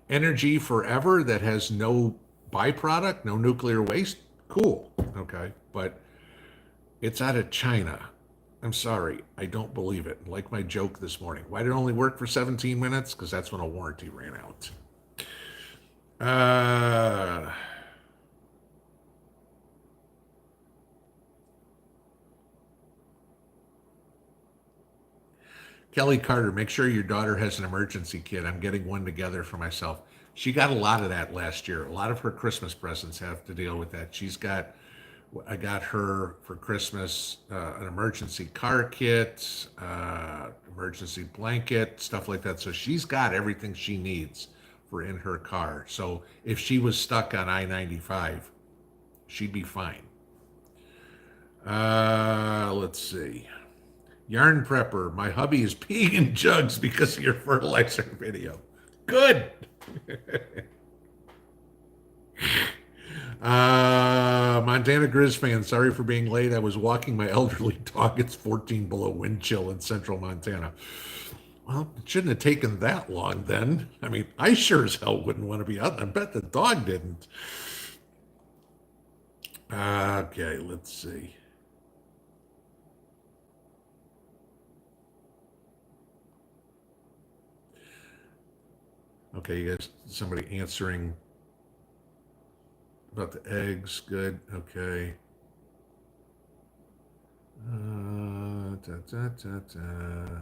energy forever that has no byproduct, no nuclear waste, cool. Okay, but it's out of China. I'm sorry, I don't believe it. Like my joke this morning. Why did it only work for 17 minutes? Because that's when a warranty ran out. Uh, Kelly Carter, make sure your daughter has an emergency kit. I'm getting one together for myself. She got a lot of that last year. A lot of her Christmas presents have to deal with that. I got her for Christmas an emergency car kit, emergency blanket, stuff like that. So she's got everything she needs for in her car. So if she was stuck on I-95, she'd be fine. Let's see. Yarn Prepper, my hubby is peeing in jugs because of your fertilizer video. Good. Montana Grizz fan, sorry for being late. I was walking my elderly dog. It's 14 below wind chill in central Montana. Well, it shouldn't have taken that long then. I mean, I sure as hell wouldn't want to be out. I bet the dog didn't. Okay, let's see. Okay, you guys, somebody answering about the eggs. Good. Okay. Da, da, da.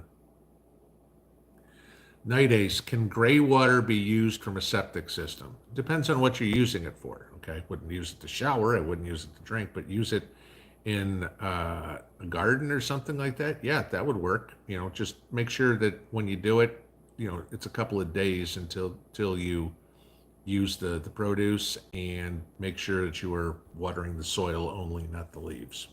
Night Ace, can gray water be used from a septic system? Depends on what you're using it for. Okay, I wouldn't use it to shower. I wouldn't use it to drink, but use it in a garden or something like that. Yeah, that would work. Just make sure that when you do it, it's a couple of days until you use the produce, and make sure that you are watering the soil only, not the leaves.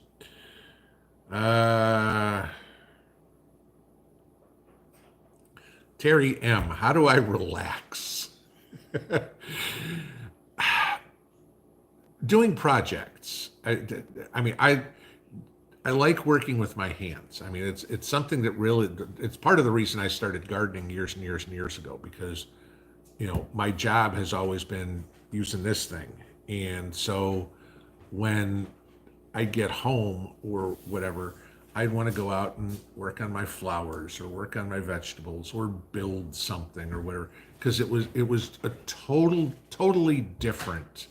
Terry M, how do I relax? Doing projects. I mean, I like working with my hands. I mean, it's something that really, it's part of the reason I started gardening years and years and years ago, because my job has always been using this thing. And so when I get home or whatever, I'd want to go out and work on my flowers or work on my vegetables or build something or whatever, because it was a totally different.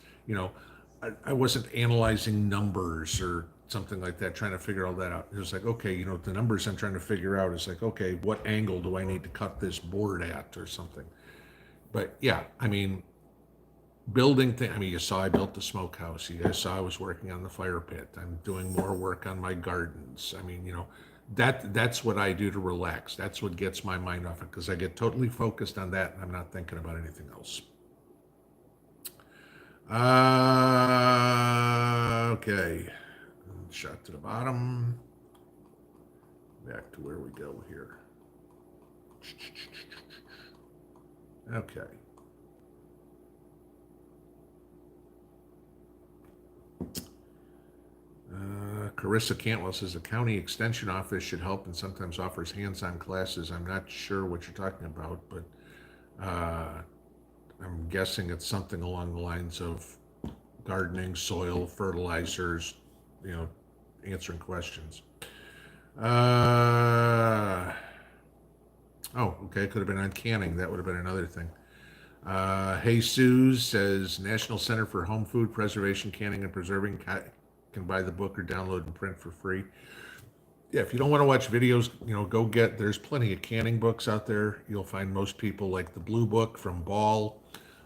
I wasn't analyzing numbers or something like that, trying to figure all that out. It was like, okay, the numbers I'm trying to figure out is like, okay, what angle do I need to cut this board at or something. But yeah, I mean, building things. I mean, you saw I built the smokehouse. You guys saw I was working on the fire pit. I'm doing more work on my gardens. I mean, that's what I do to relax. That's what gets my mind off it, because I get totally focused on that and I'm not thinking about anything else. Okay. Shot to the bottom. Back to where we go here. Okay. Carissa Cantwell says the county extension office should help and sometimes offers hands-on classes. I'm not sure what you're talking about, but I'm guessing it's something along the lines of gardening, soil, fertilizers, answering questions. Oh, okay, could have been on canning. That would have been another thing. Jesus says National Center for Home Food Preservation, Canning, and Preserving can buy the book or download and print for free. Yeah, if you don't want to watch videos, go get, there's plenty of canning books out there. You'll find most people like the Blue Book from Ball.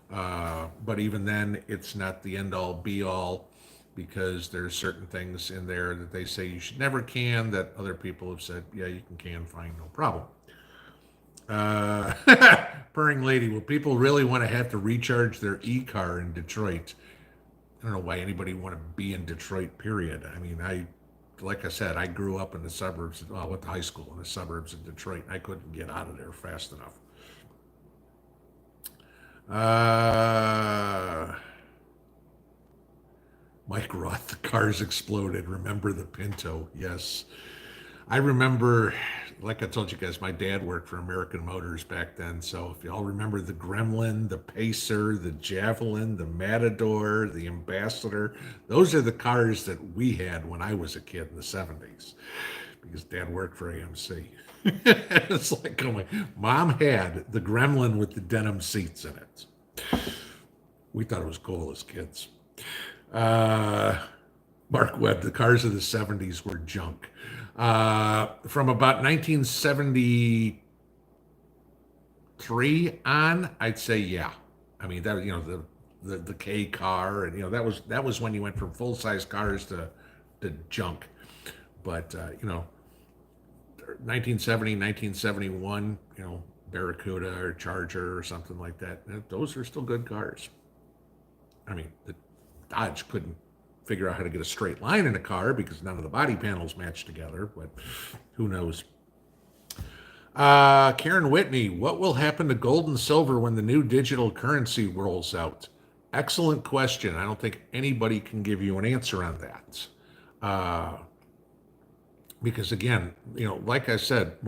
But even then, it's not the end all be all, because there's certain things in there that they say you should never can that other people have said, yeah, you can fine, no problem. Purring lady, will people really want to have to recharge their e-car in Detroit? I don't know why anybody want to be in Detroit, period. I mean, like I said, I grew up in the suburbs. Well, I went to high school in the suburbs of Detroit. I couldn't get out of there fast enough. Mike Roth, the cars exploded. Remember the Pinto? Yes. I remember, like I told you guys, my dad worked for American Motors back then. So if y'all remember the Gremlin, the Pacer, the Javelin, the Matador, the Ambassador, those are the cars that we had when I was a kid in the 70s, because Dad worked for AMC. It's like, oh my, Mom had the Gremlin with the denim seats in it. We thought it was cool as kids. Mark Webb, the cars of the 70s were junk. From about 1973 on, I'd say yeah. I mean, that, the K car, and that was when you went from full size cars to junk. But 1970, 1971, Barracuda or Charger or something like that. Those are still good cars. I mean, the Dodge couldn't figure out how to get a straight line in a car because none of the body panels match together, but who knows? Karen Whitney, what will happen to gold and silver when the new digital currency rolls out? Excellent question. I don't think anybody can give you an answer on that. Because again, like I said,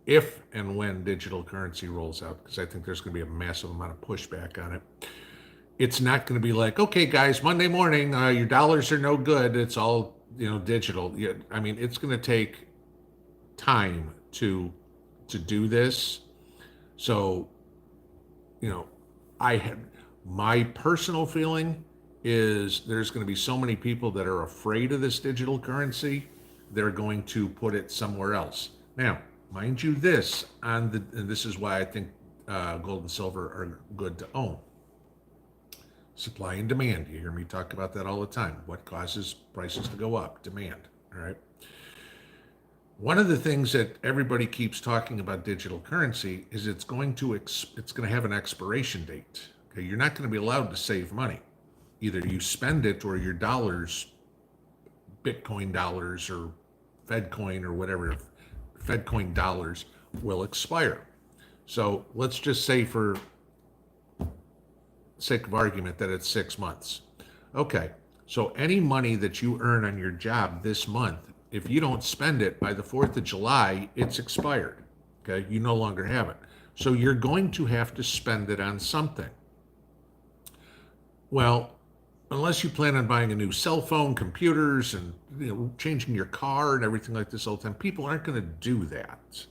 if and when digital currency rolls out, because I think there's going to be a massive amount of pushback on it, it's not going to be like, okay, guys, Monday morning, your dollars are no good. It's all, digital. I mean, it's going to take time to do this. So, my personal feeling is there's going to be so many people that are afraid of this digital currency, they're going to put it somewhere else. Now, mind you, and this is why I think gold and silver are good to own. Supply and demand. You hear me talk about that all the time. What causes prices to go up? Demand. All right. One of the things that everybody keeps talking about digital currency is it's going to have an expiration date. Okay, you're not going to be allowed to save money. Either you spend it or your dollars, Bitcoin dollars or Fedcoin or whatever, Fedcoin dollars will expire. So let's just say, for sake of argument, that it's 6 months. Okay, so any money that you earn on your job this month, if you don't spend it by the 4th of July, it's expired. Okay, you no longer have it. So you're going to have to spend it on something. Well, unless you plan on buying a new cell phone, computers, and changing your car and everything like this all the time, people aren't going to do that.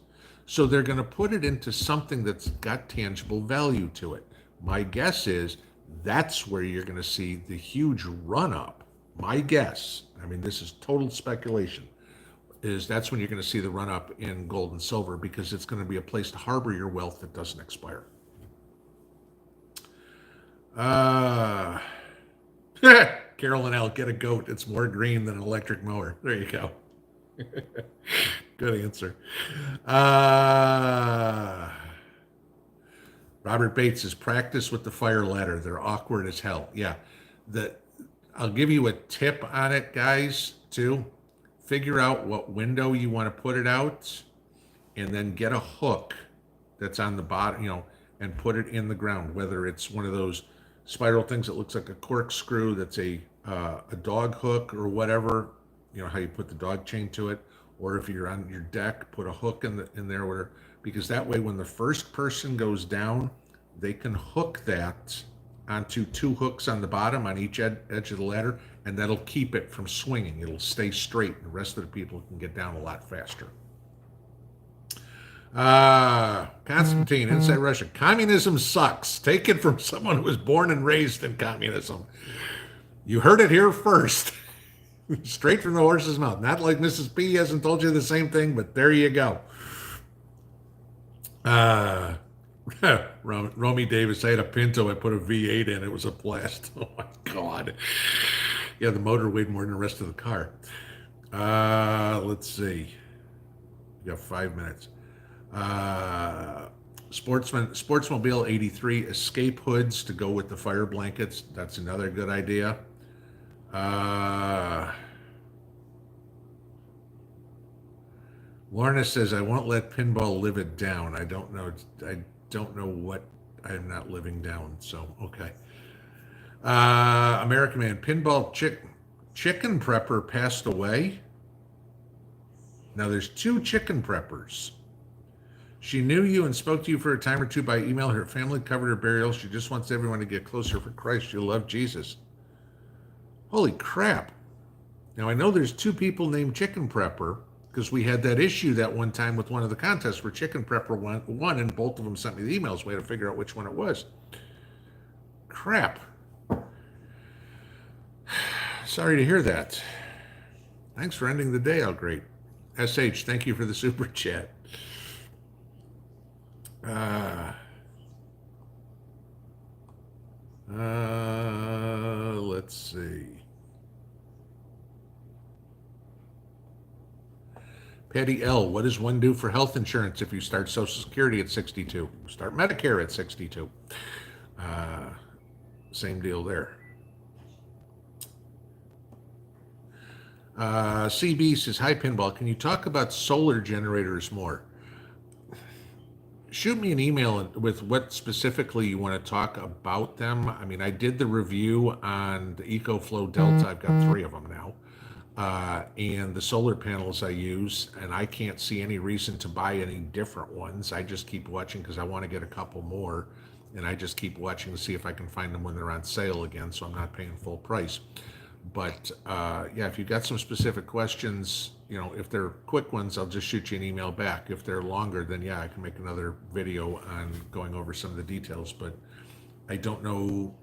So they're going to put it into something that's got tangible value to it. My guess is that's where you're going to see the huge run up. My guess, I mean, this is total speculation, is that's when you're going to see the run up in gold and silver, because it's going to be a place to harbor your wealth that doesn't expire. Carolyn L., get a goat. It's more green than an electric mower. There you go. Good answer. Robert Bates says, practice with the fire ladder. They're awkward as hell. Yeah. I'll give you a tip on it, guys, too. Figure out what window you want to put it out, and then get a hook that's on the bottom, and put it in the ground, whether it's one of those spiral things that looks like a corkscrew that's a dog hook or whatever, how you put the dog chain to it, or if you're on your deck, put a hook in there, because that way when the first person goes down, they can hook that onto 2 hooks on the bottom on each edge of the ladder, and that'll keep it from swinging. It'll stay straight, and the rest of the people can get down a lot faster. God, Constantine, Inside Russia. Communism sucks. Take it from someone who was born and raised in communism. You heard it here first. Straight from the horse's mouth. Not like Mrs. P hasn't told you the same thing, but there you go. Romy Davis, I had a Pinto. I put a V8 in. It was a blast. Oh my God. Yeah, the motor weighed more than the rest of the car. Let's see. We got 5 minutes. Sportsmobile 83 escape hoods to go with the fire blankets. That's another good idea. Lorna says, I won't let pinball live it down. I don't know what I'm not living down. So, okay. American Man, pinball chicken prepper passed away. Now there's 2 chicken preppers. She knew you and spoke to you for a time or 2 by email. Her family covered her burial. She just wants everyone to get closer for Christ. She'll love Jesus. Holy crap. Now I know there's 2 people named Chicken Prepper because we had that issue that one time with one of the contests where Chicken Prepper won and both of them sent me the emails. We had to figure out which one it was. Crap. Sorry to hear that. Thanks for ending the day out great. SH, thank you for the super chat. Let's see. Patty L, what does one do for health insurance if you start Social Security at 62? Start Medicare at 62. Same deal there. CB says, hi, Pinball. Can you talk about solar generators more? Shoot me an email with what specifically you want to talk about them. I mean, I did the review on the EcoFlow Delta. I've got 3 of them now. And the solar panels I use, and I can't see any reason to buy any different ones. I just keep watching because I want to get a couple more, and I just keep watching to see if I can find them when they're on sale again, so I'm not paying full price. But yeah, if you've got some specific questions, you know, if they're quick ones, I'll just shoot you an email back. If they're longer, then yeah, I can make another video on going over some of the details, but I don't know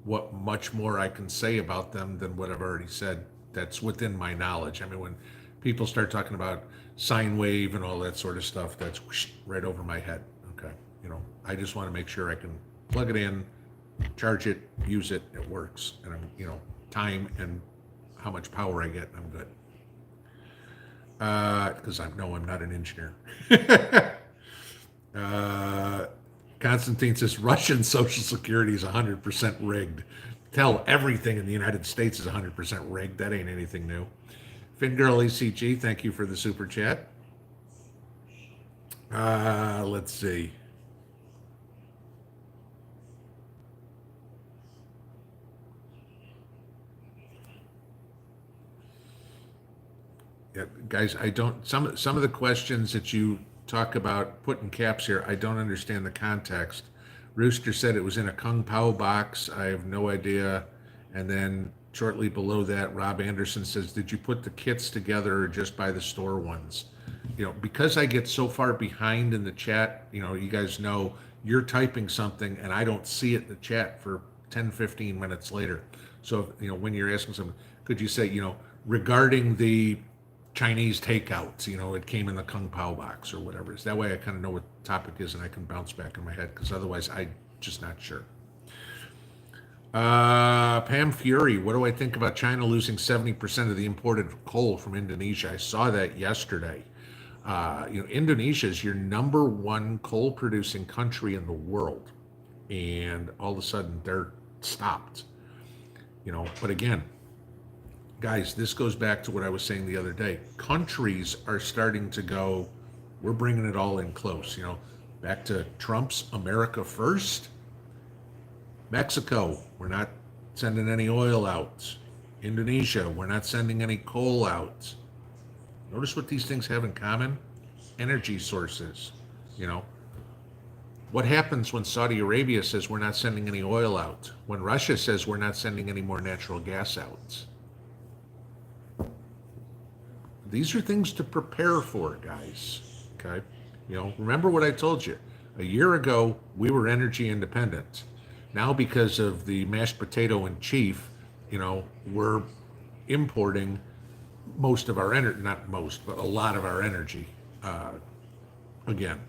what much more I can say about them than what I've already said. That's within my knowledge. I mean, when people start talking about sine wave and all that sort of stuff, that's whoosh, right over my head. Okay. You know, I just want to make sure I can plug it in, charge it, use it, it works. And I'm, you know, time and how much power I get, I'm good. Because I'm not an engineer. Constantine says Russian Social Security is 100% rigged. Tell everything in the United States is 100% rigged. That ain't anything new. Fingirl ECG, thank you for the super chat. Let's see. Yeah, guys, I don't. Some of the questions that you talk about putting caps here, I don't understand the context. Rooster said it was in a Kung Pao box. I have no idea. And then shortly below that, Rob Anderson says, did you put the kits together or just buy the store ones? You know, because I get so far behind in the chat, you know, you guys know you're typing something and I don't see it in the chat for 10, 15 minutes later. So, you know, when you're asking something, could you say, you know, regarding the Chinese takeouts, you know, it came in the Kung Pao box or whatever. That way I kind of know what the topic is and I can bounce back in my head, because otherwise I'm just not sure. Pam Fury, what do I think about China losing 70% of the imported coal from Indonesia? I saw that yesterday. You know, Indonesia is your #1 coal producing country in the world, and all of a sudden they're stopped. You know, but again, guys, this goes back to what I was saying the other day. Countries are starting to go, we're bringing it all in close, you know, back to Trump's America First. Mexico, we're not sending any oil out. Indonesia, we're not sending any coal out. Notice what these things have in common? Energy sources, you know. What happens when Saudi Arabia says we're not sending any oil out? When Russia says we're not sending any more natural gas out? These are things to prepare for, guys. Okay? You know, remember what I told you. A year ago, we were energy independent. Now, because of the mashed potato in chief, we're importing most of our energy, not most, but a lot of our energy again.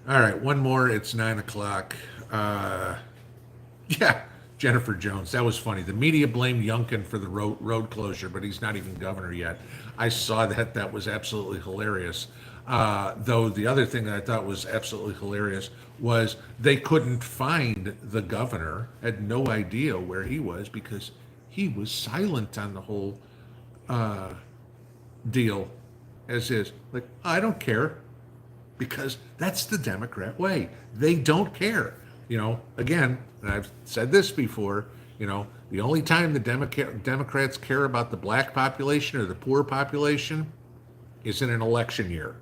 All right, one more. It's 9 o'clock. Yeah, Jennifer Jones. That was funny. The media blamed Youngkin for the road closure, but he's not even governor yet. I saw that. That was absolutely hilarious. Though the other thing that I thought was absolutely hilarious was they couldn't find the governor, had no idea where he was because he was silent on the whole deal as is. Like, I don't care because that's the Democrat way. They don't care. Again, and I've said this before, the only time the Democrats care about the black population or the poor population is in an election year.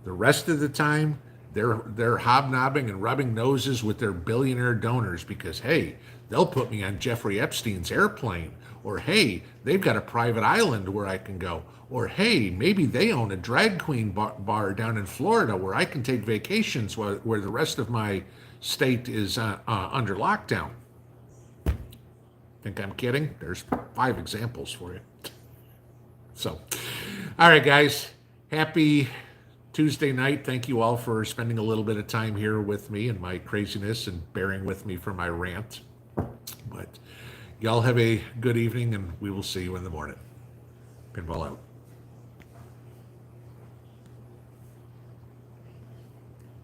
The rest of the time, they're hobnobbing and rubbing noses with their billionaire donors because, hey, they'll put me on Jeffrey Epstein's airplane. Or, hey, they've got a private island where I can go. Or, hey, maybe they own a drag queen bar down in Florida where I can take vacations where the rest of my state is under lockdown. Think I'm kidding? There's 5 examples for you. So, all right, guys. Happy Tuesday night. Thank you all for spending a little bit of time here with me and my craziness and bearing with me for my rant. But y'all have a good evening, and we will see you in the morning. Pinball out.